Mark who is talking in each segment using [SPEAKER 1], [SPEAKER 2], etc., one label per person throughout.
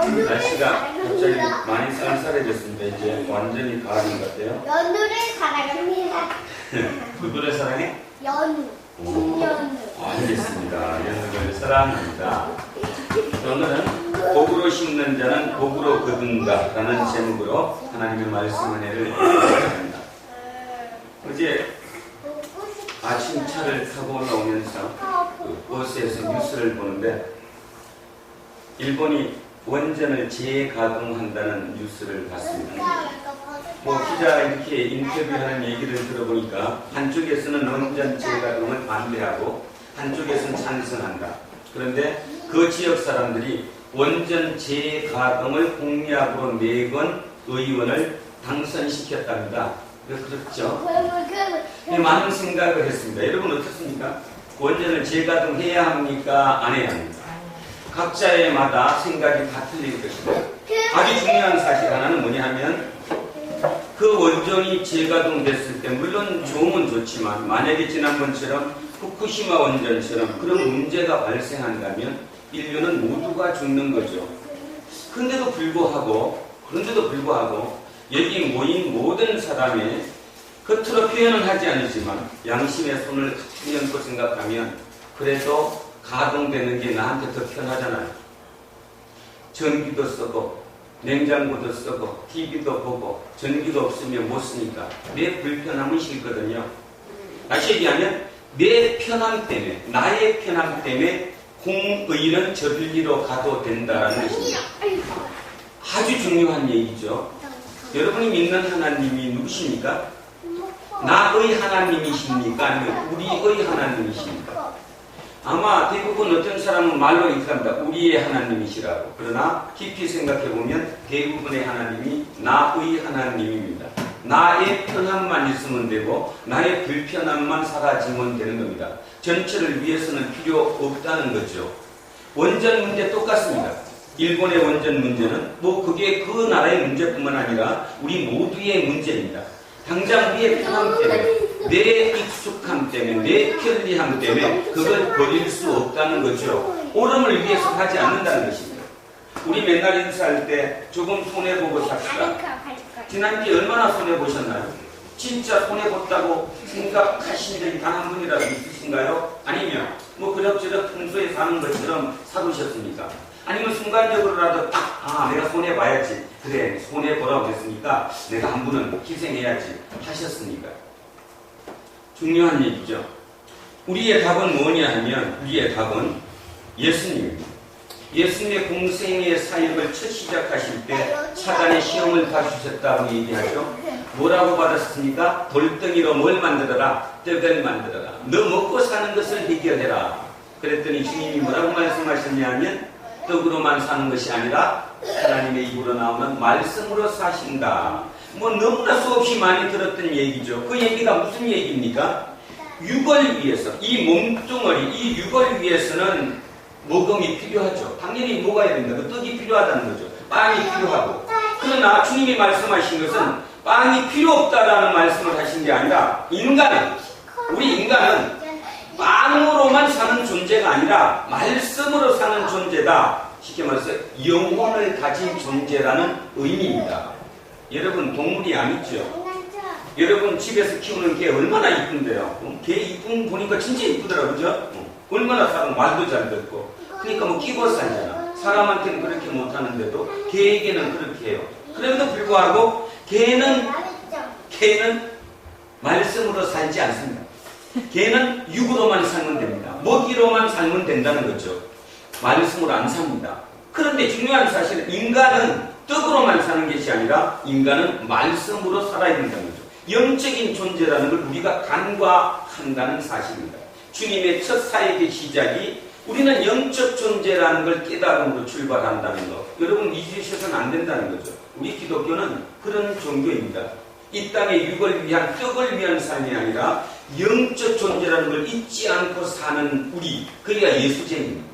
[SPEAKER 1] 날씨가 갑자기 많이 쌀쌀해졌습니다. 이제 완전히 가을인 것 같아요.
[SPEAKER 2] 연우를 사랑합니다.
[SPEAKER 1] 누구를 사랑해?
[SPEAKER 2] 연우. 김연우.
[SPEAKER 1] 알겠습니다. 연우를 사랑합니다. 오늘은 복으로 심는 자는 복으로 거둔다 라는 제목으로 하나님의 말씀 은혜를 읽겠습니다. 어제 아침 차를 타고 올라오면서 그 버스에서 뉴스를 보는데 일본이 원전을 재가동한다는 뉴스를 봤습니다. 기자 이렇게 인터뷰하는 얘기를 들어보니까 한쪽에서는 원전 재가동을 반대하고 한쪽에서는 찬성한다. 그런데 그 지역 사람들이 원전 재가동을 공약으로 내건 의원을 당선시켰답니다. 그렇죠? 많은 생각을 했습니다. 여러분 어떻습니까? 원전을 재가동해야 합니까? 안 해야 합니까? 각자의마다 생각이 다 틀릴 것이고 아주 중요한 사실 하나는 뭐냐 하면 그 원전이 재가동됐을 때 물론 좋으면 좋지만 만약에 지난번처럼 후쿠시마 원전처럼 그런 문제가 발생한다면 인류는 모두가 죽는 거죠. 그런데도 불구하고 여기 모인 모든 사람이 겉으로 표현은 하지 않지만 양심의 손을 가득 얹고 생각하면 그래도 가동되는 게 나한테 더 편하잖아요. 전기도 쓰고 냉장고도 쓰고 TV도 보고 전기도 없으면 못 쓰니까 내 불편함은 싫거든요. 다시 얘기하면 내 편함 때문에 나의 편함 때문에 공의는 저들리로 가도 된다는 것입니다. 아주 중요한 얘기죠. 여러분이 믿는 하나님이 누구십니까? 나의 하나님이십니까? 아니면 우리의 하나님이십니까? 아마 대부분 어떤 사람은 말로 이렇게 합니다. 우리의 하나님이시라고. 그러나 깊이 생각해보면 대부분의 하나님이 나의 하나님입니다. 나의 편함만 있으면 되고 나의 불편함만 사라지면 되는 겁니다. 전체를 위해서는 필요 없다는 거죠. 원전 문제 똑같습니다. 일본의 원전 문제는 그게 그 나라의 문제뿐만 아니라 우리 모두의 문제입니다. 당장 우리의 편함 때문에 내 익숙함 때문에 내 편리함 때문에 그걸 버릴 수 없다는 거죠. 옳음을 위해서 하지 않는다는 것입니다. 우리 맨날 인사할 때 조금 손해보고 삽시다. 지난주에 얼마나 손해보셨나요? 진짜 손해봤다고 생각하신 적이 단 한 분이라도 있으신가요? 아니면 그럭저럭 평소에 사는 것처럼 사두셨습니까? 아니면 순간적으로라도 내가 손해봐야지. 그래, 손해보라고 했으니까 내가 한 분은 희생해야지 하셨습니까? 중요한 얘기죠. 우리의 답은 뭐냐 하면 우리의 답은 예수님입니다. 예수님의 공생의 사역을 첫 시작하실 때 사단의 시험을 봐주셨다고 얘기하죠. 뭐라고 받았습니까? 돌덩이로 뭘 만들어라? 떡을 만들어라. 너 먹고 사는 것을 해결해라. 그랬더니 주님이 뭐라고 말씀하셨냐 하면 떡으로만 사는 것이 아니라 하나님의 입으로 나오는 말씀으로 사신다. 너무나 수없이 많이 들었던 얘기죠. 그 얘기가 무슨 얘기입니까? 육을 위해서, 이 몸뚱어리, 이 육을 위해서는 먹음이 필요하죠. 당연히 먹어야 된다. 그 떡이 필요하다는 거죠. 빵이 필요하고. 그러나 주님이 말씀하신 것은 빵이 필요 없다라는 말씀을 하신 게 아니라 우리 인간은 빵으로만 사는 존재가 아니라 말씀으로 사는 존재다. 쉽게 말해서 영혼을 가진 존재라는 의미입니다. 여러분 동물이 아니죠. 여러분 집에서 키우는 개 얼마나 이쁜데요. 개 이쁜 보니까 진짜 이쁘더라고요. 그죠? 얼마나 사람 말도 잘 듣고. 그러니까 끼고 살잖아. 사람한테는 그렇게 못하는데도 개에게는 그렇게 해요. 그럼에도 불구하고 개는 말씀으로 살지 않습니다. 개는 육으로만 살면 됩니다. 먹이로만 살면 된다는 거죠. 말씀으로 안 삽니다. 그런데 중요한 사실은 인간은 떡으로만 사는 것이 아니라 인간은 말씀으로 살아야 된다는 거죠. 영적인 존재라는 걸 우리가 간과한다는 사실입니다. 주님의 첫 사역의 시작이 우리는 영적 존재라는 걸 깨달음으로 출발한다는 것. 여러분 잊으셔서는 안 된다는 거죠. 우리 기독교는 그런 종교입니다. 이 땅의 육을 위한 떡을 위한 삶이 아니라 영적 존재라는 걸 잊지 않고 사는 우리, 그게 예수쟁이입니다.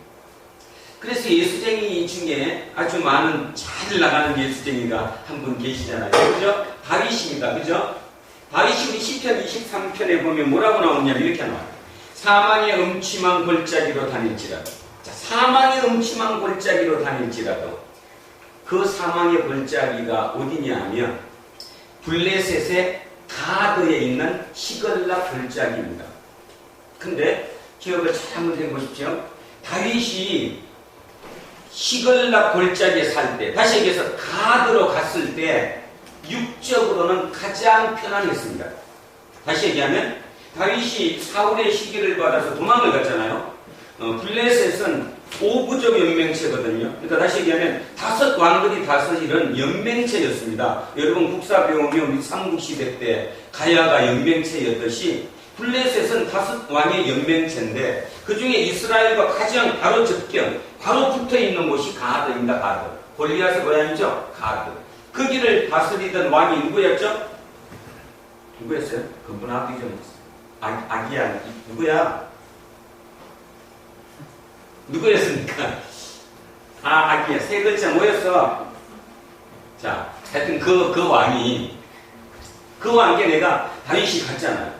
[SPEAKER 1] 그래서 예수쟁이 중에 아주 많은 잘 나가는 예수쟁이가 한 분 계시잖아요. 그죠? 다윗입니다. 그죠? 다윗이 우리 시편 23편에 보면 뭐라고 나오냐면 이렇게 나와요. 사망의 음침한 골짜기로 다닐지라도. 자, 사망의 음침한 골짜기로 다닐지라도 그 사망의 골짜기가 어디냐 하면 블레셋의 가드에 있는 시글락 골짜기입니다. 근데 기억을 잘 한번 해보십시오. 다윗이 시글락 골짜기에 살 때, 다시 얘기해서 가드로 갔을 때 육적으로는 가장 편안했습니다. 다시 얘기하면 다윗이 사울의 시기를 받아서 도망을 갔잖아요. 블레셋은 5부족 연맹체거든요. 그러니까 다시 얘기하면 5 왕들이 5 이런 연맹체였습니다. 여러분 국사 배우면 우리 삼국시대 때 가야가 연맹체였듯이 블레셋은 5 왕의 연맹체인데 그 중에 이스라엘과 가장 바로 접견, 바로 붙어있는 곳이 가드입니다. 가드. 골리앗의 고향이죠. 가드. 거기를 다스리던 왕이 누구였죠? 누구였어요? 그분 앞이 좀 아기야. 누구야? 누구였습니까? 아기야. 3글자 뭐였어? 자, 하여튼 그 왕이, 그 왕께 내가 다윗이 갔잖아요.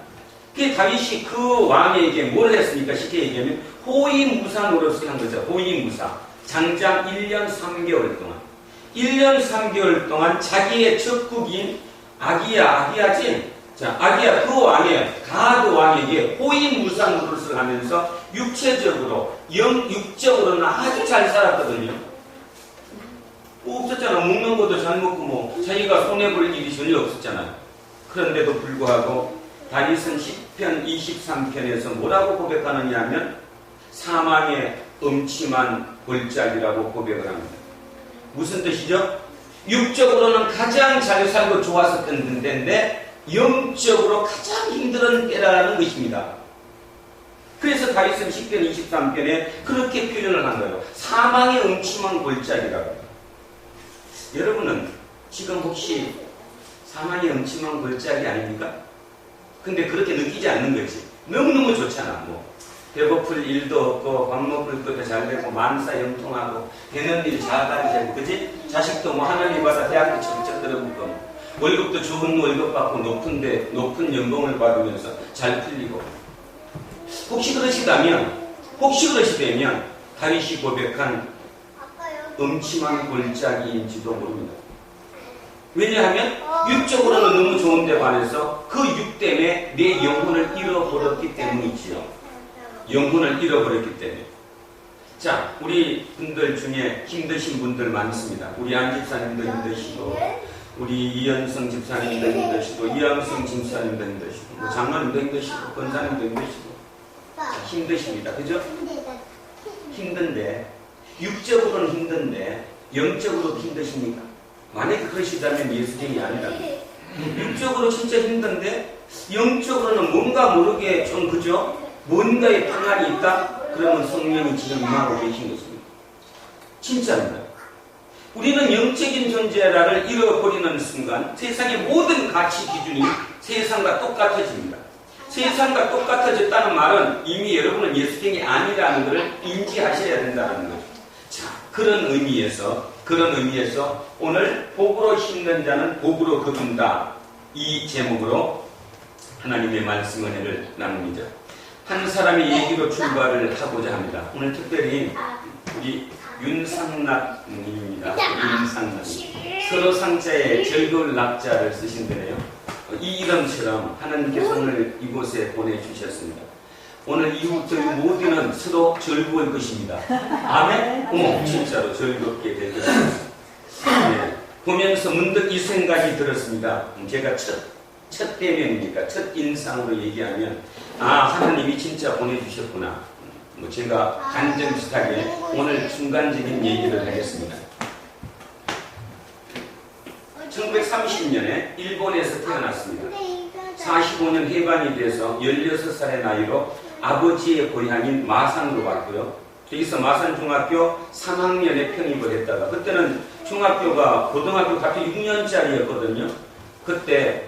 [SPEAKER 1] 그 다윗이 그 왕에게 뭘 했습니까? 쉽게 얘기하면 호위무사 노릇을 한 거죠. 호위무사. 장장 1년 3개월 동안. 1년 3개월 동안 자기의 적국인 아기야지? 자, 아기야 그 왕의, 가드 왕에게 호위무사 노릇을 하면서 육체적으로, 육적으로는 아주 잘 살았거든요. 없었잖아. 먹는 것도 잘 먹고 뭐 자기가 손해볼 일이 전혀 없었잖아요. 그런데도 불구하고 다윗은 시편 23편에서 뭐라고 고백하느냐 하면 사망의 음침한 골짜기라고 고백을 합니다. 무슨 뜻이죠? 육적으로는 가장 잘 살고 좋았었던 때인데 영적으로 가장 힘든 때라는 것입니다. 그래서 다윗은 시편 23편에 그렇게 표현을 한 거예요. 사망의 음침한 골짜기라고. 여러분은 지금 혹시 사망의 음침한 골짜기 아닙니까? 근데 그렇게 느끼지 않는 거지. 너무너무 좋잖아. 뭐 배고플 일도 없고 밥 먹을 것도 잘 되고 만사 형통하고 되는 일 잘 가지고 그지? 자식도 뭐 하나님 받아 대학교 척척 들어오고 월급도 좋은 월급 받고 높은 연봉을 받으면서 잘 풀리고. 혹시 그러시다면 다윗이 고백한 음침한 골짜기인지도 모릅니다. 왜냐하면 육적으로는 너무 좋은데 반해서 그 육 때문에 내 영혼을 잃어버렸기 때문이지요. 영혼을 잃어버렸기 때문에. 자, 우리 분들 중에 힘드신 분들 많습니다. 우리 안 집사님도 힘드시고 우리 이현성 집사님도 힘드시고 이암성 집사님도 힘드시고 뭐 장로님도 힘드시고 권사님도 힘드시고 힘드십니다. 그죠? 힘든데 육적으로는 힘든데 영적으로도 힘드십니까? 만약에 그러시다면 예수님이 아니라면 육적으로 진짜 힘든데 영적으로는 뭔가 모르게 좀 그죠? 뭔가의 평안이 있다? 그러면 성령이 지금 임하고 계신 것입니다. 진짜입니다. 우리는 영적인 존재라를 잃어버리는 순간 세상의 모든 가치 기준이 세상과 똑같아집니다. 세상과 똑같아졌다는 말은 이미 여러분은 예수님이 아니라는 것을 인지하셔야 된다는 거죠. 자, 그런 의미에서 오늘 복으로 심는 자는 복으로 거둔다. 이 제목으로 하나님의 말씀 은혜를 나눕니다. 한 사람의 얘기로 출발을 하고자 합니다. 오늘 특별히 우리 윤상락 님입니다. 윤상락 서로 상자에 즐거운 낙자를 쓰신 데네요. 이 이름처럼 하나님께서 오늘 이곳에 보내주셨습니다. 오늘 이후부터 모두는 서로 즐거울 것입니다. 아멘? 진짜로 즐겁게 될 것입니다. 네, 보면서 문득 이 생각이 들었습니다. 제가 첫 대면이니까 첫 인상으로 얘기하면 하나님이 진짜 보내주셨구나. 제가 간증 비슷하게 오늘 순간적인 얘기를 하겠습니다. 1930년에 일본에서 태어났습니다. 45년 해방이 돼서 16살의 나이로 아버지의 고향인 마산으로 왔고요. 여기서 마산중학교 3학년에 편입을 했다가 그때는 중학교가 고등학교 같은 6년짜리였거든요. 그때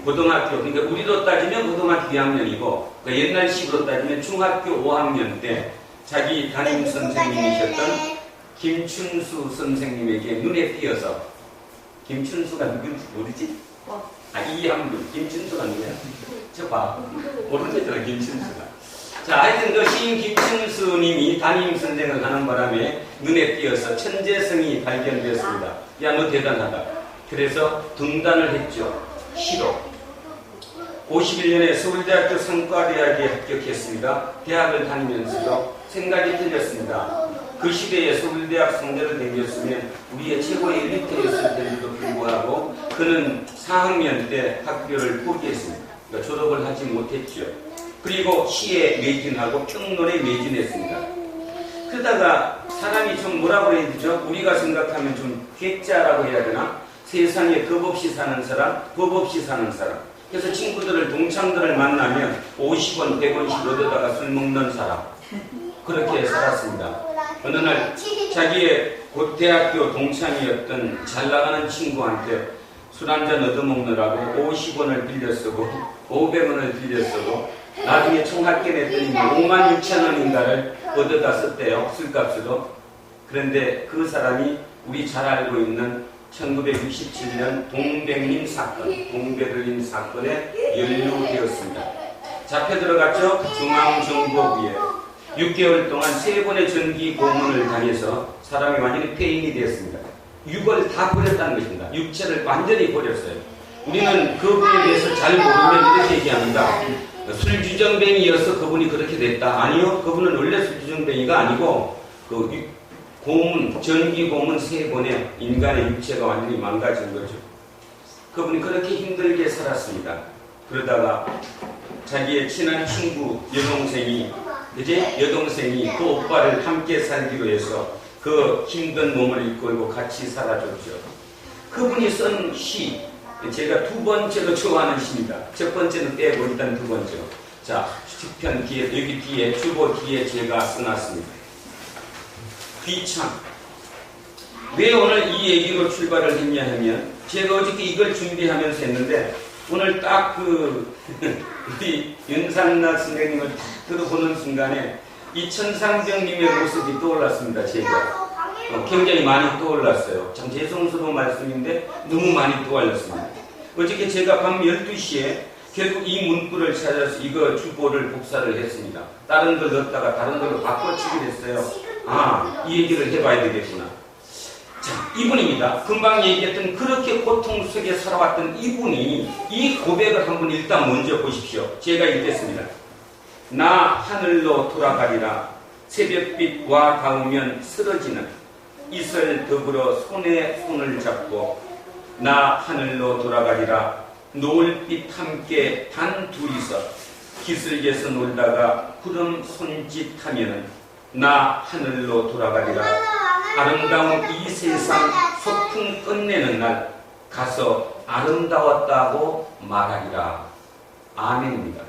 [SPEAKER 1] 고등학교, 그러니까 우리로 따지면 고등학교 2학년이고 그러니까 옛날식으로 따지면 중학교 5학년 때 자기 담임 선생님이셨던 김춘수 선생님에게 눈에 띄어서 김춘수가 누군지 모르지? 이한분 김춘수가 누구야? 저 봐. 모르는 거잖아 김춘수가. 자, 하여튼 그 시인 김충수님이 담임 선생을 하는 바람에 눈에 띄어서 천재성이 발견되었습니다. 야, 너 대단하다. 그래서 등단을 했죠. 시로. 51년에 서울대학교 상과대학에 합격했습니다. 대학을 다니면서도 생각이 틀렸습니다. 그 시대에 서울대학 성적을 댕겼으면 우리의 최고의 엘리트였을 텐데도 불구하고 그는 4학년 때 학교를 포기했습니다. 그러니까 졸업을 하지 못했죠. 그리고 시에 매진하고 평론에 매진했습니다. 그러다가 사람이 좀 뭐라고 해야 되죠? 우리가 생각하면 좀 괴짜라고 해야 되나? 세상에 겁 없이 사는 사람, 법 없이 사는 사람. 그래서 친구들을, 동창들을 만나면 50원, 100원씩 얻어다가 술 먹는 사람. 그렇게 살았습니다. 어느 날 자기의 곧 대학교 동창이었던 잘 나가는 친구한테 술 한잔 얻어먹느라고 50원을 빌려 쓰고 500원을 빌려 쓰고 나중에 총 합계냈더니 56,000원인가를 얻어다 썼대요. 술값으로. 그런데 그 사람이 우리 잘 알고 있는 1967년 동백림 사건, 동베를린 사건에 연루되었습니다. 잡혀 들어갔죠? 중앙정보부에. 6개월 동안 3번의 전기 고문을 당해서 사람이 완전히 폐인이 되었습니다. 육을 다 버렸다는 것입니다. 육체를 완전히 버렸어요. 우리는 그분에 대해서 잘 모르면 이렇게 얘기합니다. 술주정뱅이여서 그분이 그렇게 됐다. 아니요. 그분은 원래 술주정뱅이가 아니고 그 고문, 전기 고문 3번에 인간의 육체가 완전히 망가진 거죠. 그분이 그렇게 힘들게 살았습니다. 그러다가 자기의 친한 친구 여동생이 그 오빠를 함께 살기로 해서 그 힘든 몸을 이끌고 같이 살아줬죠. 그분이 쓴 시, 제가 두 번째로 좋아하는 시입니다. 첫 번째는 빼고 일단 두 번째로. 자, 시편 뒤에, 여기 뒤에, 주보 뒤에 제가 써놨습니다. 귀참. 왜 오늘 이 얘기로 출발을 했냐 하면, 제가 어저께 이걸 준비하면서 했는데, 오늘 딱 우리 윤상락 선생님을 딱 들어보는 순간에 이 천상병님의 모습이 떠올랐습니다. 제가 굉장히 많이 떠올랐어요. 참 죄송스러운 말씀인데 너무 많이 떠올랐습니다. 어저께 제가 밤 12시에 결국 이 문구를 찾아서 이거 주보를 복사를 했습니다. 다른 걸 넣었다가 다른 걸로 바꿔치기를 했어요. 아, 이 얘기를 해봐야 되겠구나. 자, 이분입니다. 금방 얘기했던 그렇게 고통 속에 살아왔던 이분이 이 고백을 한번 일단 먼저 보십시오. 제가 읽겠습니다. 나 하늘로 돌아가리라. 새벽빛과 닿으면 쓰러지는 이슬 더불어 손에 손을 잡고 나 하늘로 돌아가리라. 노을빛 함께 단 둘이서 기슭에서 놀다가 구름 손짓하면은 나 하늘로 돌아가리라. 아름다운 이 세상 소풍 끝내는 날 가서 아름다웠다고 말하리라. 아멘입니다.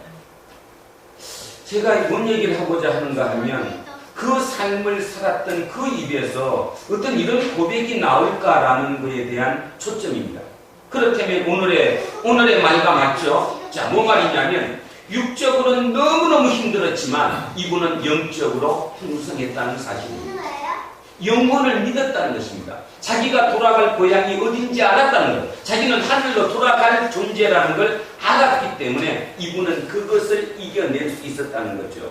[SPEAKER 1] 제가 뭔 얘기를 하고자 하는가 하면 그 삶을 살았던 그 입에서 어떤 이런 고백이 나올까라는 것에 대한 초점입니다. 그렇다면 오늘의 말과 맞죠? 자, 뭐 말이냐면 육적으로는 너무너무 힘들었지만 이분은 영적으로 풍성했다는 사실입니다. 영혼을 믿었다는 것입니다. 자기가 돌아갈 고향이 어딘지 알았다는 것. 자기는 하늘로 돌아갈 존재라는 걸 알았기 때문에 이분은 그것을 이겨낼 수 있었다는 거죠.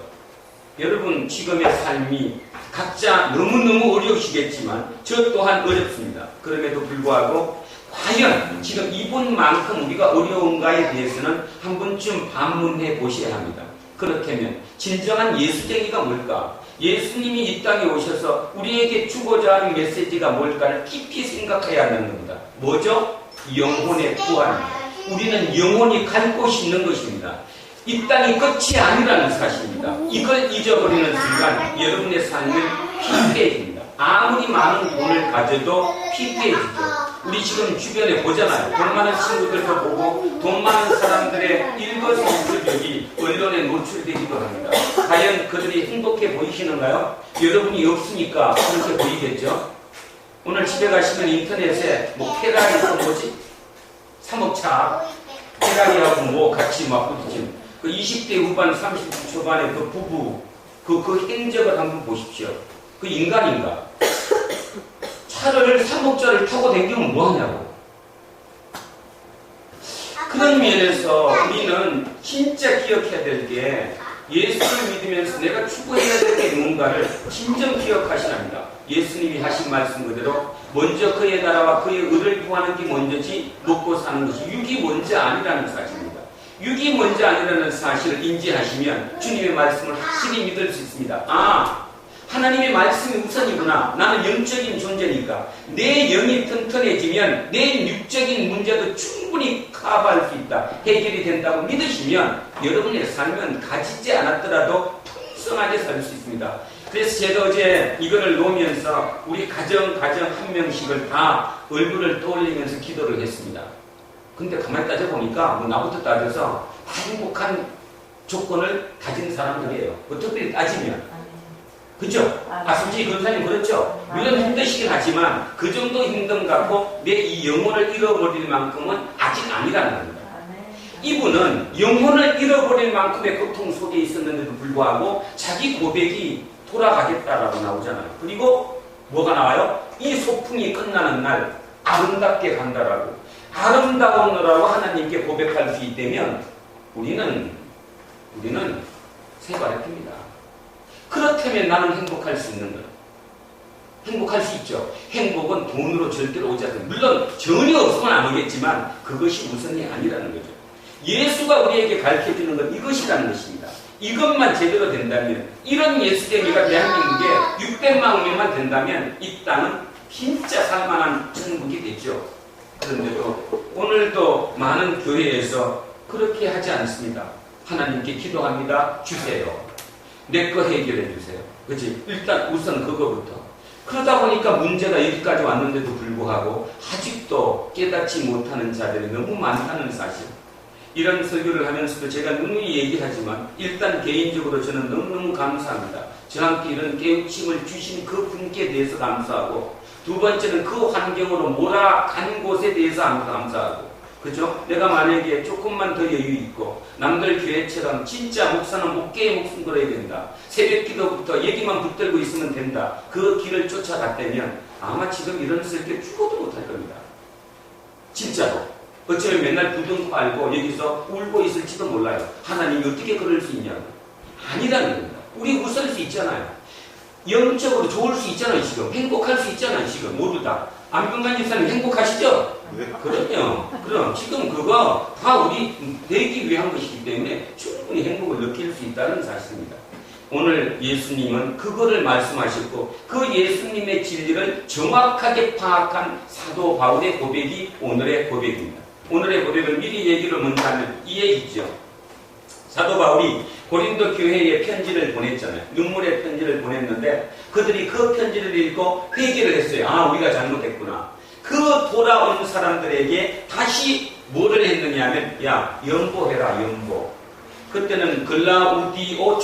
[SPEAKER 1] 여러분, 지금의 삶이 각자 너무너무 어려우시겠지만 저 또한 어렵습니다. 그럼에도 불구하고 과연 지금 이분만큼 우리가 어려운가에 대해서는 한 번쯤 반문해 보셔야 합니다. 그렇다면 진정한 예수쟁이가 뭘까? 예수님이 이 땅에 오셔서 우리에게 주고자 하는 메시지가 뭘까를 깊이 생각해야 하는 겁니다. 뭐죠? 영혼의 구원입니다. 우리는 영혼이 갈 곳이 있는 것입니다. 이 땅이 끝이 아니라는 사실입니다. 이걸 잊어버리는 순간 여러분의 삶은 피폐해집니다. 아무리 많은 돈을 가져도 피폐해지죠. 우리 지금 주변에 보잖아요. 돈 많은 친구들도 보고 돈 많은 사람들의 일거수일투족이 언론에 노출되기도 합니다. 과연 그들이 행복해 보이시는가요? 여러분이 없으니까 그렇게 보이겠죠? 오늘 집에 가시면 인터넷에 뭐 페라리 뭐지? 3억차 페라리하고 뭐 같이 막 부딪힌 그 20대 후반 30대 초반의 그 부부 그 행적을 한번 보십시오. 그 인간인가? 차를 3억짜리를 타고 다니면 뭐하냐고. 그런 면에서 우리는 진짜 기억해야 될 게 예수를 믿으면서 내가 추구해야 될 게 뭔가를 진정 기억하시랍니다. 예수님이 하신 말씀 그대로 먼저 그의 나라와 그의 의를 구하는 게 먼저지 먹고 사는 것이 육이 먼저 아니라는 사실입니다. 육이 먼저 아니라는 사실을 인지하시면 주님의 말씀을 확실히 믿을 수 있습니다. 아, 하나님의 말씀이 우선이구나. 나는 영적인 존재니까 내 영이 튼튼해지면 내 육적인 문제도 충분히 커버할 수 있다. 해결이 된다고 믿으시면 여러분의 삶은 가지지 않았더라도 풍성하게 살 수 있습니다. 그래서 제가 어제 이거를 놓으면서 우리 가정 한 명씩을 다 얼굴을 떠올리면서 기도를 했습니다. 근데 가만히 따져보니까 뭐 나부터 따져서 다 행복한 조건을 가진 사람들이에요. 특별히 따지면. 그죠? 솔직히 권사님 그렇죠? 물론 힘드시긴 하지만 그 정도 힘듦 갖고 내 이 영혼을 잃어버릴 만큼은 아직 아니라는 겁니다. 이분은 영혼을 잃어버릴 만큼의 고통 속에 있었는데도 불구하고 자기 고백이 돌아가겠다라고 나오잖아요. 그리고 뭐가 나와요? 이 소풍이 끝나는 날 아름답게 간다라고. 아름다우느라고 하나님께 고백할 수 있다면 우리는 새바랬습니다. 그렇다면 나는 행복할 수 있는 거예요. 행복할 수 있죠. 행복은 돈으로 절대로 오지 않습니다. 물론 전혀 없으면 안 오겠지만 그것이 우선이 아니라는 거죠. 예수가 우리에게 가르쳐주는 건 이것이라는 것입니다. 이것만 제대로 된다면, 이런 예수쟁이가 대한민국에 600만 명만 된다면 이 땅은 진짜 살만한 천국이 되죠. 그런데도 오늘도 많은 교회에서 그렇게 하지 않습니다. 하나님께 기도합니다. 주세요. 내 거 해결해 주세요. 그렇지? 일단 우선 그거부터. 그러다 보니까 문제가 여기까지 왔는데도 불구하고 아직도 깨닫지 못하는 자들이 너무 많다는 사실. 이런 설교를 하면서도 제가 누누이 얘기하지만 일단 개인적으로 저는 너무너무 감사합니다. 저한테 이런 깨우침을 주신 그 분께 대해서 감사하고, 두 번째는 그 환경으로 몰아간 곳에 대해서 감사하고, 그죠? 내가 만약에 조금만 더 여유 있고 남들 교회처럼 진짜 목사는 목회의 목숨 걸어야 된다, 새벽 기도부터 얘기만 붙들고 있으면 된다, 그 길을 쫓아갔다면 아마 지금 이런 설교 죽어도 못할 겁니다. 진짜로. 어쩌면 맨날 부둥켜 알고 여기서 울고 있을지도 몰라요. 하나님이 어떻게 그럴 수 있냐고. 아니라는 겁니다. 우리 웃을 수 있잖아요. 영적으로 좋을 수 있잖아요. 지금 행복할 수 있잖아요. 지금 모두 다. 안병관 집사님 행복하시죠? 네. 그럼요. 그럼 지금 그거 다 우리 되기 위한 것이기 때문에 충분히 행복을 느낄 수 있다는 사실입니다. 오늘 예수님은 그거를 말씀하셨고 그 예수님의 진리를 정확하게 파악한 사도 바울의 고백이 오늘의 고백입니다. 오늘의 고백은 미리 얘기를 먼저 하면 이 얘기죠. 사도 바울이 고린도 교회에 편지를 보냈잖아요. 눈물의 편지를 보냈는데 그들이 그 편지를 읽고 회개를 했어요. 아, 우리가 잘못했구나. 그 돌아온 사람들에게 다시 뭐를 했느냐 하면, 야, 연보해라, 연보. 그때는 글라우디오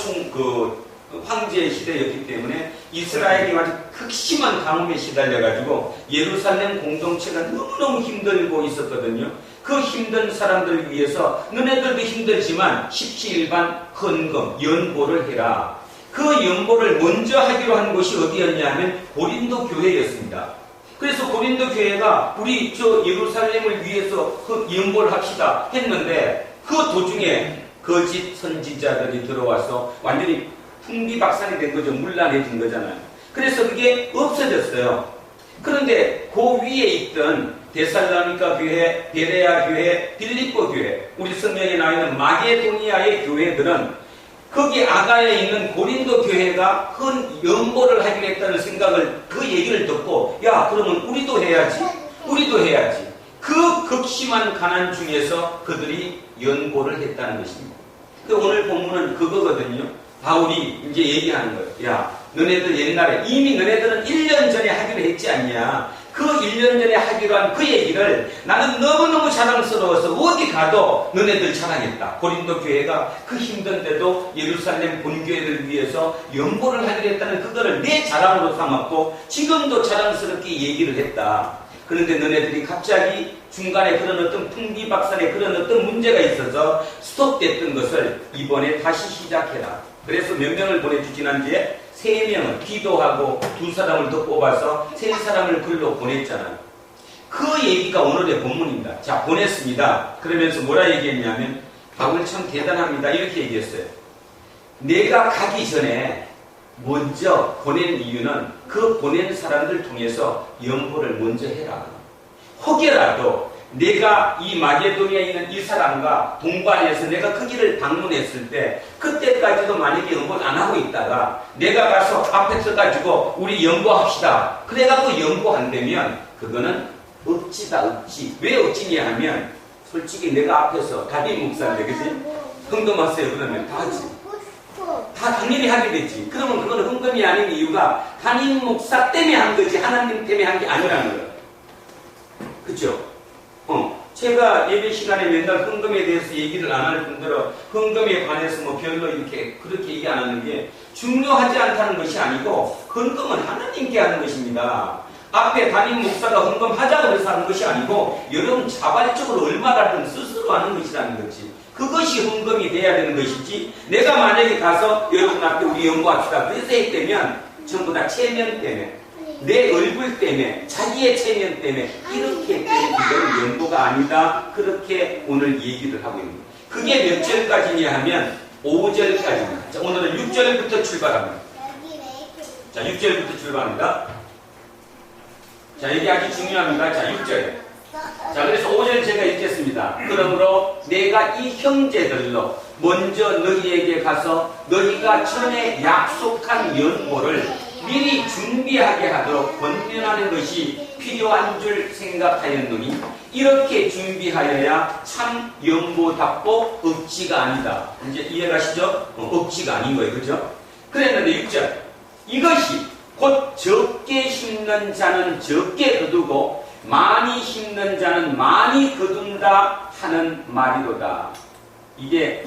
[SPEAKER 1] 황제의 시대였기 때문에 이스라엘이 아주 극심한 가뭄에 시달려가지고 예루살렘 공동체가 너무너무 힘들고 있었거든요. 그 힘든 사람들을 위해서 너네들도 힘들지만 십시일반 헌금, 연보를 해라. 그 연보를 먼저 하기로 한 곳이 어디였냐 하면 고린도 교회였습니다. 그래서 고린도 교회가 우리 예루살렘을 위해서 그 연보를 합시다 했는데 그 도중에 거짓 선지자들이 들어와서 완전히 풍비박산이 된 거죠. 문란해진 거잖아요. 그래서 그게 없어졌어요. 그런데 그 위에 있던 데살로니가 교회, 베레아 교회, 빌립보 교회, 우리 성경에 나와 있는 마게도니아의 교회들은 거기 아가야에 있는 고린도 교회가 큰 연보를 하기로 했다는 생각을, 그 얘기를 듣고, 야, 그러면 우리도 해야지. 그 극심한 가난 중에서 그들이 연보를 했다는 것입니다. 그 오늘 본문은 그거거든요. 바울이 이제 얘기하는 거예요. 야, 너네들 옛날에 이미 너네들은 1년 전에 하기로 했지 않냐. 그 1년 전에 하기로 한 그 얘기를 나는 너무너무 자랑스러워서 어디 가도 너네들 자랑했다. 고린도 교회가 그 힘든데도 예루살렘 본교회를 위해서 연보를 하기로 했다는 그거를 내 자랑으로 삼았고 지금도 자랑스럽게 얘기를 했다. 그런데 너네들이 갑자기 중간에 그런 어떤 풍비박산에 그런 어떤 문제가 있어서 스톱됐던 것을 이번에 다시 시작해라. 그래서 몇 명을 보내주 지난주에 3명을 기도하고 2사람을 더 뽑아서 3사람을 글로 보냈잖아요. 그 얘기가 오늘의 본문입니다. 자, 보냈습니다. 그러면서 뭐라 얘기했냐면 바울 참 대단합니다. 이렇게 얘기했어요. 내가 가기 전에 먼저 보낸 이유는 그 보낸 사람들 통해서 연보를 먼저 해라. 혹여라도 내가 이 마게도니아에 있는 이 사람과 동반해서 내가 그 길을 방문했을 때 그때까지도 만약에 연보를 안 하고 있다가 내가 가서 앞에 서가지고 우리 연보합시다. 그래갖고 연보한다면 그거는 억지다, 억지. 왜 억지냐 하면 솔직히 내가 앞에서 담임 목사인데 그치? 흥금하세요 그러면 다 하지. 다 당연히 하게 되지. 그러면 그거는 흥금이 아닌 이유가 담임 목사 때문에 한 거지 하나님 때문에 한 게 아니라는 거야. 그죠? 제가 예배 시간에 맨날 흥금에 대해서 얘기를 안 할 뿐더러 흥금에 관해서 뭐 별로 이렇게 그렇게 얘기 안 하는 게 중요하지 않다는 것이 아니고 흥금은 하나님께 하는 것입니다. 앞에 담임 목사가 흥금하자고 해서 하는 것이 아니고 여러분 자발적으로 얼마나 스스로 하는 것이라는 거지. 그것이 흥금이 돼야 되는 것이지 내가 만약에 가서 여러분 앞에 우리 연구합시다 그래서 했다면 전부 다 체면 때문에 내 얼굴 때문에 자기의 체면 때문에 이렇게 때문에 이건 연구가 아니다. 그렇게 오늘 얘기를 하고 있는 거예요. 그게 몇 절까지냐 하면 5절까지입니다. 자, 오늘은 6절부터 출발합니다. 자, 6절부터 출발합니다. 자, 이게 아주 중요합니다. 자, 6절. 자, 그래서 5절 제가 읽겠습니다. 그러므로 내가 이 형제들로 먼저 너희에게 가서 너희가 전에 약속한 연보를 미리 준비하게 하도록 권면하는 것이 필요한 줄 생각하였노니 이렇게 준비하여야 참 연보답고 억지가 아니다. 이제 이해가시죠? 억지가 아닌 거예요. 그죠? 그랬는데 6절. 이것이 곧 적게 심는 자는 적게 거두고 많이 심는 자는 많이 거둔다 하는 말이로다. 이게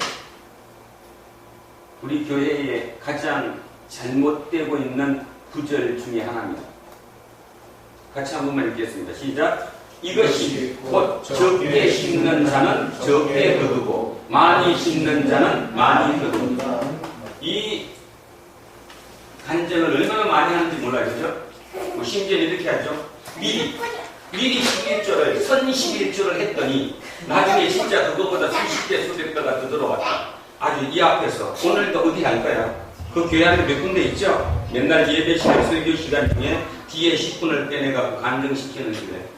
[SPEAKER 1] 우리 교회의 가장 잘못되고 있는 구절 중에 하나입니다. 같이 한 번만 읽겠습니다. 시작. 이것이 곧 적게 심는 자는 적게 거두고 많이 심는 자는 많이 거둔다. 이 간증을 얼마나 많이 하는지 몰라요. 그죠? 뭐 심지어 이렇게 하죠. 미리 11조를 선 11조를 했더니 나중에 진짜 그거보다 수십 배 수백 배가 더 들어왔다. 아주 이 앞에서 오늘도 어디 할까요? 그 교회 안에 몇 군데 있죠? 맨날 예배 시간 설교 시간 중에 뒤에 10분을 빼내갖고 간증시키는 집에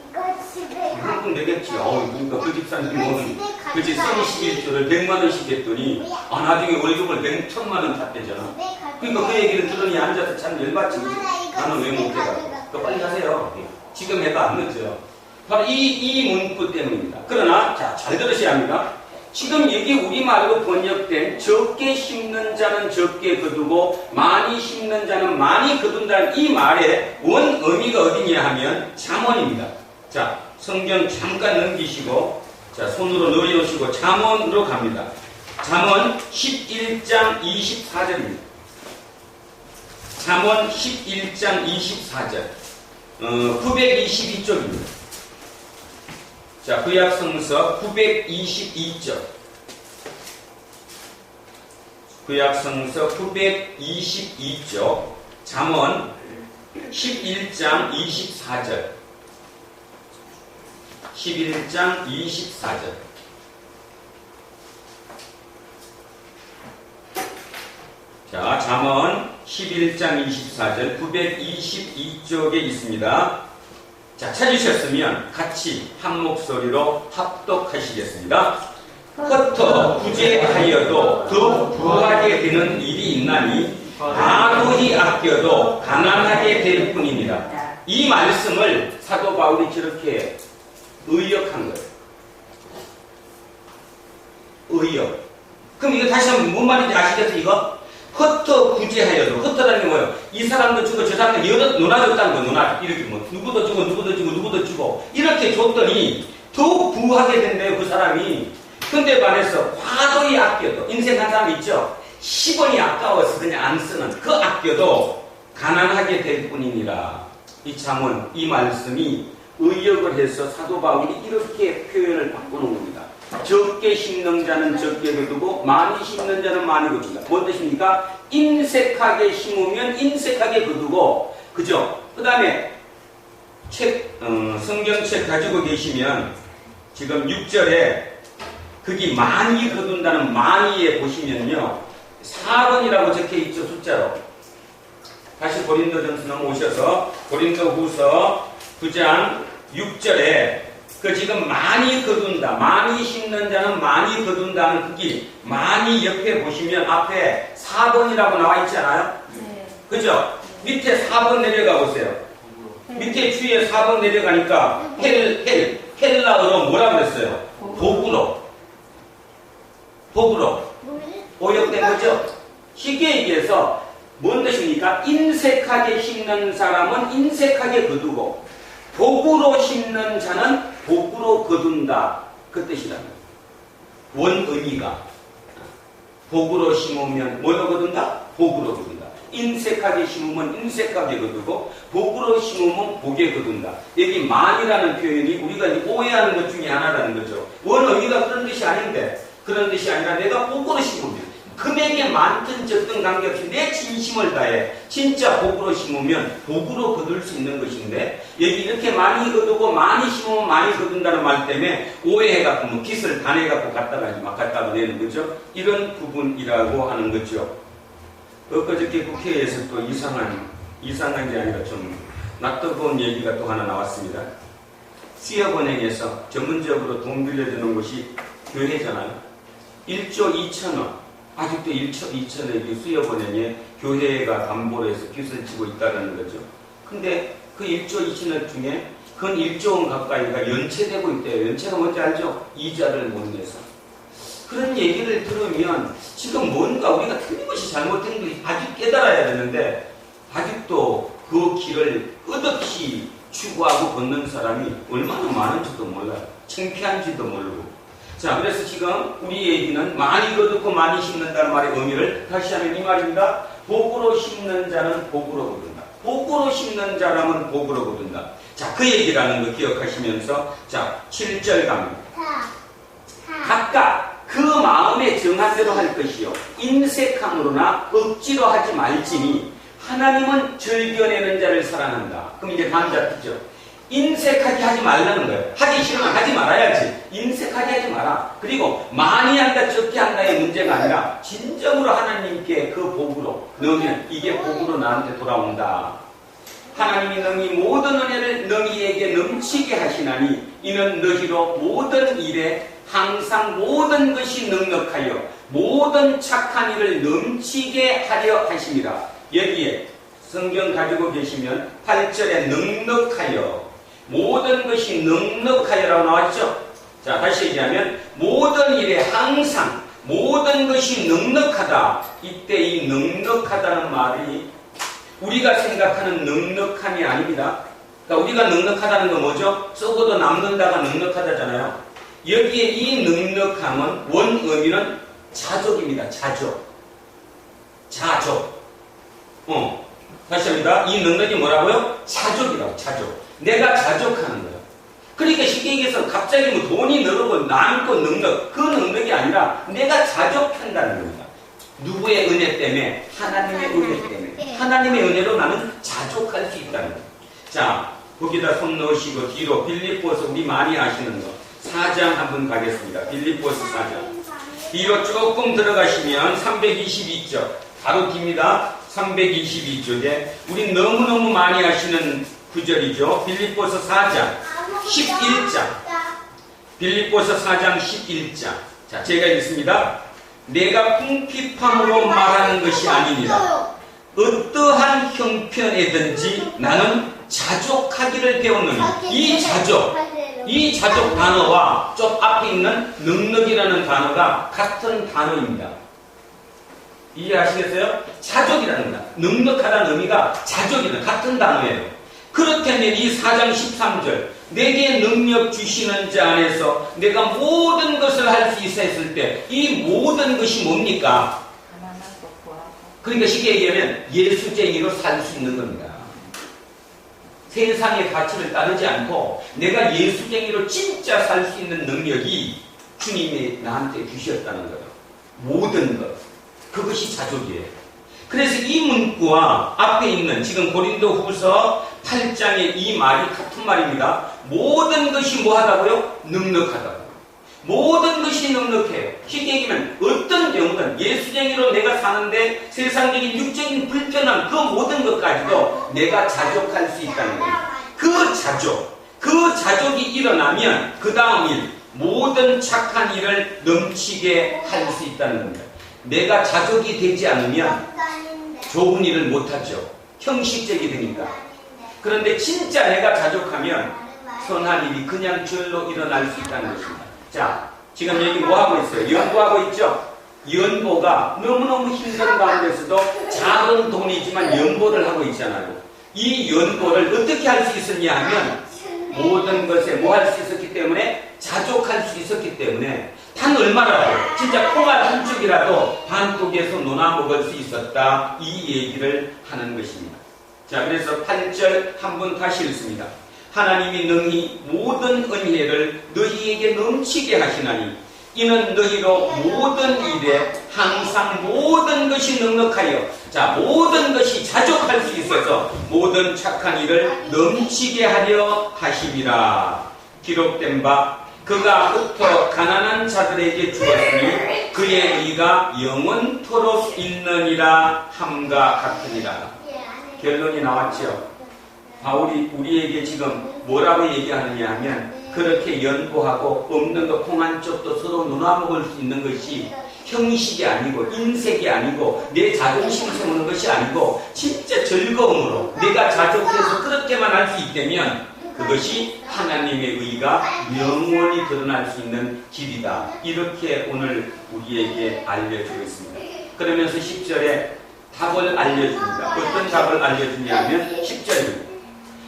[SPEAKER 1] 한 푼 내겠지. 그러니까 그 집사님 오는 그 집 선 11조를 100만원씩 했더니 나중에 월급을 1,000만원 탔대잖아. 그러니까 그 얘기를 들으니 앉아서 참 열받지. 나는 왜 못해가지고. 그 빨리 하세요. 지금 해도 안 늦어요. 바로 이 문구 때문입니다. 그러나 잘 들으셔야 합니다. 지금 여기 우리말로 번역된 적게 심는 자는 적게 거두고 많이 심는 자는 많이 거둔다는 이 말의 원 의미가 어디냐 하면 잠언입니다. 자, 성경 잠깐 넘기시고 자, 손으로 넣어놓으시고 잠언으로 갑니다. 잠언 11장 24절입니다. 잠언 11장 24절 922쪽입니다. 자, 구약성서 922쪽. 구약성서 922쪽. 잠언 11장 24절. 11장 24절. 자, 잠언 11장 24절 922쪽에 있습니다. 자, 찾으셨으면 같이 한 목소리로 합독하시겠습니다. 흩어 구제하여도 더 부하게 되는 일이 있나니 아무리 아껴도 가난하게 될 뿐입니다. 이 말씀을 사도 바울이 저렇게 의역한 거예요. 의역. 그럼 이거 다시 한번 뭔 말인지 아시겠어요? 이거? 흩어 구제하여도 흩어라는 게 뭐예요? 이 사람도 주고 저 사람도 여러 놀아줬다는 거. 놀아 이렇게 뭐 누구도 주고 누구도 주고 누구도 주고 이렇게 줬더니 더 부하게 된대요. 그 사람이. 근데 반해서 과도히 아껴도 인생 한 사람 있죠? 10원이 아까워서 그냥 안 쓰는 그 아껴도 가난하게 될 뿐이니라. 이 잠언 이 말씀이 의역을 해서 사도 바울이 이렇게 표현을 바꾸는 겁니다. 적게 심는 자는 적게 거두고 많이 심는 자는 많이 거둔다. 뭔 뜻입니까? 인색하게 심으면 인색하게 거두고, 그죠? 그 다음에 성경책 가지고 계시면 지금 6절에 거기 많이 거둔다는 많이에 보시면요 4번이라고 적혀 있죠, 숫자로. 다시 고린도전서 넘어오셔서 고린도후서 9장 6절에 그 지금 많이 거둔다, 많이 심는 자는 많이 거둔다는 그기 많이 옆에 보시면 앞에 4번이라고 나와 있잖아요.
[SPEAKER 3] 네.
[SPEAKER 1] 그죠? 밑에 4번 내려가 보세요. 밑에 주위에 4번 내려가니까 헬라어로 뭐라 그랬어요? 복으로. 오역된 거죠? 쉽게 얘기해서 뭔 뜻입니까? 인색하게 심는 사람은 인색하게 거두고 복으로 심는 자는 복으로 거둔다. 그 뜻이라는 원 의미가 복으로 심으면 뭐로 거둔다? 복으로 거둔다. 인색하게 심으면 인색하게 거두고 복으로 심으면 복에 거둔다. 여기 만이라는 표현이 우리가 오해하는 것 중에 하나라는 거죠. 원 의미가 그런 뜻이 아닌데 그런 뜻이 아니라 내가 복으로 심으면 금액이 많든 적든 관계없이 내 진심을 다해 진짜 복으로 심으면 복으로 거둘 수 있는 것인데 여기 이렇게 많이 거두고 많이 심으면 많이 거둔다는 말 때문에 오해해갖고 뭐 깃을 단해갖고 갖다가 내는 거죠. 이런 부분이라고 하는 거죠. 엊그저께 국회에서 또 이상한 게 아니라 좀 낯뜨거운 얘기가 또 하나 나왔습니다. 수협은행에서 전문적으로 돈 빌려주는 곳이 교회잖아요. 1조 2천원. 아직도 1조 2천억이 수협은행에 교회가 담보로 해서 빚을 지고 있다는 거죠. 근데 그 1조 2천억 중에 근 1조 원 가까이가 연체되고 있대요. 연체가 뭔지 알죠? 이자를 못 내서. 그런 얘기를 들으면 지금 뭔가 우리가 틀림없이 잘못된 것이 아직 깨달아야 되는데 아직도 그 길을 끝없이 추구하고 걷는 사람이 얼마나 많은지도 몰라요. 창피한지도 모르고. 자, 그래서 지금 우리 얘기는 많이 거두고 많이 심는다는 말의 의미를 다시 하면 이 말입니다. 복으로 심는 자는 복으로 거둔다. 복으로 심는 자라면 복으로 거둔다. 자, 그 얘기라는 거 기억하시면서 자, 7절 갑니다. 각각 그 마음에 정한 대로 할 것이요 인색함으로나 억지로 하지 말지니 하나님은 즐겨내는 자를 사랑한다. 그럼 이제 다음 자 듣죠. 인색하게 하지 말라는 거예요. 하기 싫으면 하지 말아야지. 인색하게 하지 마라. 그리고 많이 한다 적게 한다의 문제가 아니라 진정으로 하나님께 그 복으로 넣으면 이게 복으로 나한테 돌아온다. 하나님이 너희 모든 은혜를 너희에게 넘치게 하시나니 이는 너희로 모든 일에 항상 모든 것이 넉넉하여 모든 착한 일을 넘치게 하려 하심이라. 여기에 성경 가지고 계시면 8절에 넉넉하여 모든 것이 넉넉하여라고 나왔죠. 자, 다시 얘기하면 모든 일에 항상 모든 것이 넉넉하다. 이때 이 넉넉하다는 말이 우리가 생각하는 넉넉함이 아닙니다. 그러니까 우리가 넉넉하다는 건 뭐죠? 썩어도 남는다가 넉넉하다잖아요. 여기에 이 넉넉함은 원 의미는 자족입니다. 자족. 다시 합니다. 이 넉넉이 뭐라고요? 자족이라고. 자족. 내가 자족하는 거예요. 그러니까 쉽게 얘기해서 갑자기 뭐 돈이 늘고 남고 넉넉. 그 넉넉이 아니라 내가 자족한다는 겁니다. 누구의 은혜 때문에? 하나님의 은혜 때문에. 하나님의 은혜로 나는 자족할 수 있다는 거예요. 자, 거기다 손 넣으시고 뒤로 빌립보서 우리 많이 아시는 거 4장 한번 가겠습니다. 빌립보서 4장. 뒤로 조금 들어가시면 322쪽. 바로 깁니다. 322쪽에 우리 너무너무 많이 아시는 구절이죠. 빌립보서 4장 11장. 빌립보서 4장 11장. 자, 제가 읽습니다. 내가 궁핍함으로 말하는 것이 아니니라. 어떠한 형편에든지 나는 자족하기를 배웠느니. 이 자족 단어와 쪽 앞에 있는 넉넉이라는 단어가 같은 단어입니다. 이해하시겠어요? 자족이라는 거. 넉넉하다는 의미가 자족이라는 같은 단어예요. 그렇다면 이 4장 13절 내게 능력 주시는 자 안에서 내가 모든 것을 할 수 있어 했을 때 이 모든 것이 뭡니까? 그러니까 쉽게 얘기하면 예수쟁이로 살 수 있는 겁니다. 세상의 가치를 따르지 않고 내가 예수쟁이로 진짜 살 수 있는 능력이 주님이 나한테 주셨다는 거예요. 모든 것. 그것이 자족이에요. 그래서 이 문구와 앞에 있는 지금 고린도 후서 8장의 이 말이 같은 말입니다. 모든 것이 뭐 하다고요? 넉넉하다고. 모든 것이 넉넉해요. 쉽게 얘기하면 어떤 경우는 예수쟁이로 내가 사는데 세상적인 육적인 불편함 그 모든 것까지도 내가 자족할 수 있다는 거예요. 그 자족이 일어나면 그 다음 일 모든 착한 일을 넘치게 할 수 있다는 겁니다. 내가 자족이 되지 않으면 좋은 일을 못하죠. 형식적이 되니까. 그런데 진짜 내가 자족하면 선한 일이 그냥 절로 일어날 수 있다는 것입니다. 자, 지금 여기 뭐 하고 있어요? 연보하고 있죠? 연보가 너무너무 힘든 가운데서도 작은 돈이지만 연보를 하고 있잖아요. 이 연보를 어떻게 할 수 있었냐 하면 모든 것에 뭐 할 수 있었기 때문에 자족할 수 있었기 때문에 단 얼마라도 진짜 콩알 한 쪽이라도 반쪽에서 논아 먹을 수 있었다. 이 얘기를 하는 것입니다. 자, 그래서 8절 한번 다시 읽습니다. 하나님이 능히 모든 은혜를 너희에게 넘치게 하시나니 이는 너희로 모든 일에 항상 모든 것이 넉넉하여 자 모든 것이 자족할 수 있어서 모든 착한 일을 넘치게 하려 하심이라. 기록된 바 그가 흩어 가난한 자들에게 주었으니 그의 의가 영원토록 있느니라 함과 같으니라. 결론이 나왔죠. 바울이 우리에게 지금 뭐라고 얘기하느냐 하면 그렇게 연보하고 없는 것 콩 한 쪽도 서로 누나먹을 수 있는 것이 형식이 아니고 인색이 아니고 내 자존심 세우는 것이 아니고 진짜 즐거움으로 내가 자족해서 그렇게만 할 수 있다면 그것이 하나님의 의가 영원히 드러날 수 있는 길이다. 이렇게 오늘 우리에게 알려주고 있습니다. 그러면서 10절에 답을 알려줍니다. 어떤 답을 알려주냐 하면 10절입니다.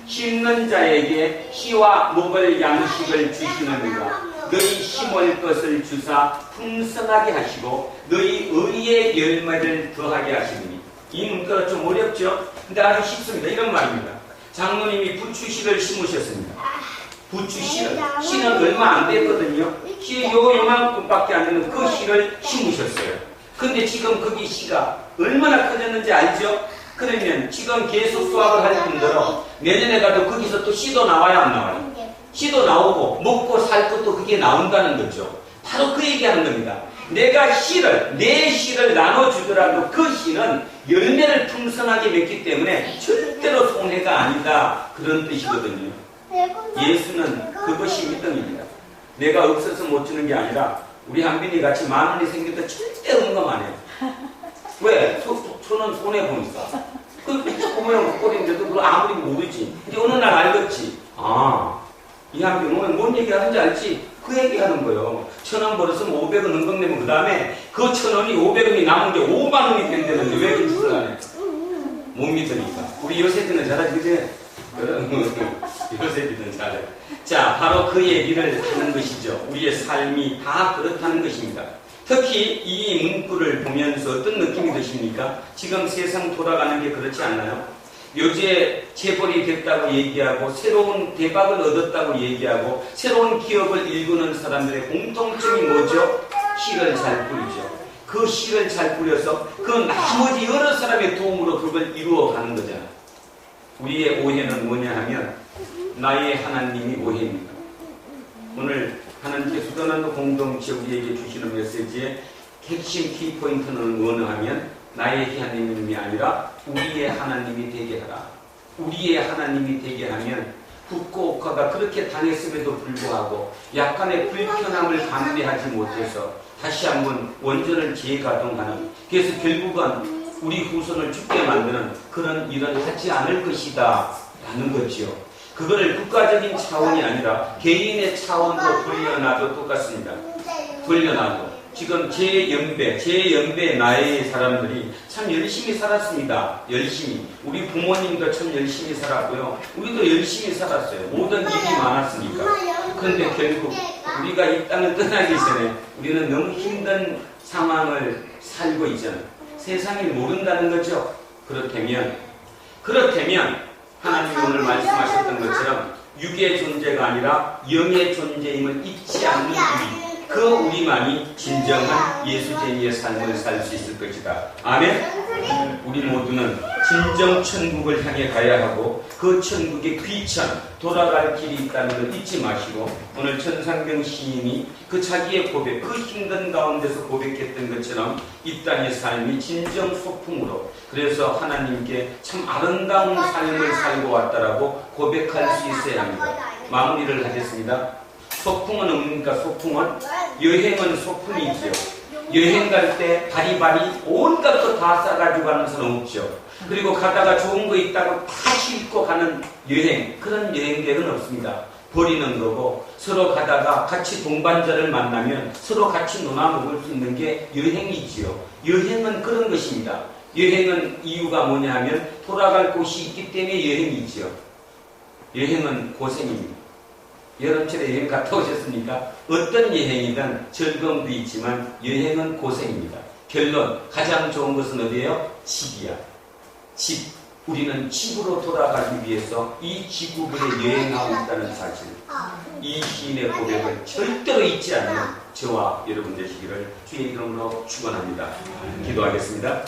[SPEAKER 1] 심는 자에게 씨와 먹을 양식을 주시느니라. 너희 심을 것을 주사 풍성하게 하시고 너희 의의 열매를 더하게 하시느니. 이 문구가 좀 어렵죠? 근데 아주 쉽습니다. 이런 말입니다. 장로님이 부추씨를 심으셨습니다. 부추씨를 씨는 얼마 안 됐거든요. 씨 요만큼밖에 안 되는 그 씨를 심으셨어요. 근데 지금 거기 씨가 얼마나 커졌는지 알죠? 그러면 지금 계속 수확을 할 뿐더러 내년에 가도 거기서 또 씨도 나와야 안 나와요? 씨도 나오고 먹고 살 것도 그게 나온다는 거죠. 바로 그 얘기하는 겁니다. 내가 씨를 내 씨를 나눠주더라도 그 씨는 열매를 풍성하게 맺기 때문에 절대로 손해가 아니다. 그런 뜻이거든요. 예수는 그것이 믿음입니다. 내가 없어서 못 주는 게 아니라 우리 한빈이 같이 10,000원이 생겨도 절대 응금 안 해요. 왜? 저는 손해보니까. 그 보면 꼴인데도 그걸 아무리 모르지. 이제 어느 날 알겠지. 아, 이 한빈 오늘 뭔 얘기 하는지 알지? 그 얘기 하는 거예요. 1,000원 벌었으면 500원 응금 내면 그 다음에 그 1,000원이 500원이 남은 게 5만 원이 된다는데 왜 그런 짓을 안 해? 못 믿으니까. 우리 요새들은 잘하지, 그지? 요새들은 잘해. 자, 바로 그 얘기를 하는 것이죠. 우리의 삶이 다 그렇다는 것입니다. 특히 이 문구를 보면서 어떤 느낌이 드십니까? 지금 세상 돌아가는 게 그렇지 않나요? 요새 재벌이 됐다고 얘기하고 새로운 대박을 얻었다고 얘기하고 새로운 기업을 일구는 사람들의 공통점이 뭐죠? 씨를 잘 뿌리죠. 그 씨를 잘 뿌려서 그 나머지 여러 사람의 도움으로 그걸 이루어가는 거잖아요. 우리의 오해는 뭐냐 하면 나의 하나님이 오해입니다. 오늘 하나님께서 떠나는 공동체 우리에게 주시는 메시지의 핵심 키포인트는 뭐냐 하면 나의 하나님이 아니라 우리의 하나님이 되게 하라. 우리의 하나님이 되게 하면 후쿠오카가 그렇게 당했음에도 불구하고 약간의 불편함을 감내하지 못해서 다시 한번 원전을 재가동하는, 그래서 결국은 우리 후손을 죽게 만드는 그런 일은 하지 않을 것이다 라는 거지요. 그거를 국가적인 차원이 아니라 개인의 차원으로 돌려놔도 똑같습니다. 돌려놔도 지금 제 연배 나이의 사람들이 참 열심히 살았습니다. 열심히. 우리 부모님도 참 열심히 살았고요. 우리도 열심히 살았어요. 모든 일이 많았으니까. 그런데 결국 우리가 이 땅을 떠나기 전에 우리는 너무 힘든 상황을 살고 있잖아요. 세상이 모른다는 거죠. 그렇다면 하나님이 오늘 말씀하셨던 것처럼 육의 존재가 아니라 영의 존재임을 잊지 않는 우리만이 진정한 예수쟁이의 삶을 살 수 있을 것이다. 아멘? 우리 모두는 진정 천국을 향해 가야 하고 그 천국의 귀천 돌아갈 길이 있다는 걸 잊지 마시고 오늘 천상병 시인이 그 자기의 고백 그 힘든 가운데서 고백했던 것처럼 이 땅의 삶이 진정 소풍으로 그래서 하나님께 참 아름다운 삶을 살고 왔다라고 고백할 수 있어야 합니다. 마무리를 하겠습니다. 소풍은 뭡니까? 소풍은 여행은 소풍이지요. 여행 갈 때 바리바리 온갖 거 다 싸가지고 가는 사람 없죠. 그리고 가다가 좋은 거 있다고 다 싣고 가는 여행, 그런 여행객은 없습니다. 버리는 거고 서로 가다가 같이 동반자를 만나면 서로 같이 놀아 먹을 수 있는 게 여행이지요. 여행은 그런 것입니다. 여행은 이유가 뭐냐 하면 돌아갈 곳이 있기 때문에 여행이지요. 여행은 고생입니다. 여름철에 여행 갔다 오셨습니까? 어떤 여행이든 즐거움도 있지만 여행은 고생입니다. 결론, 가장 좋은 것은 어디예요? 집이야. 집. 우리는 집으로 돌아가기 위해서 이 지구본에 여행하고 있다는 사실. 이 시인의 고백을 절대로 잊지 않는 저와 여러분 되시기를 주의 이름으로 축원합니다. 기도하겠습니다.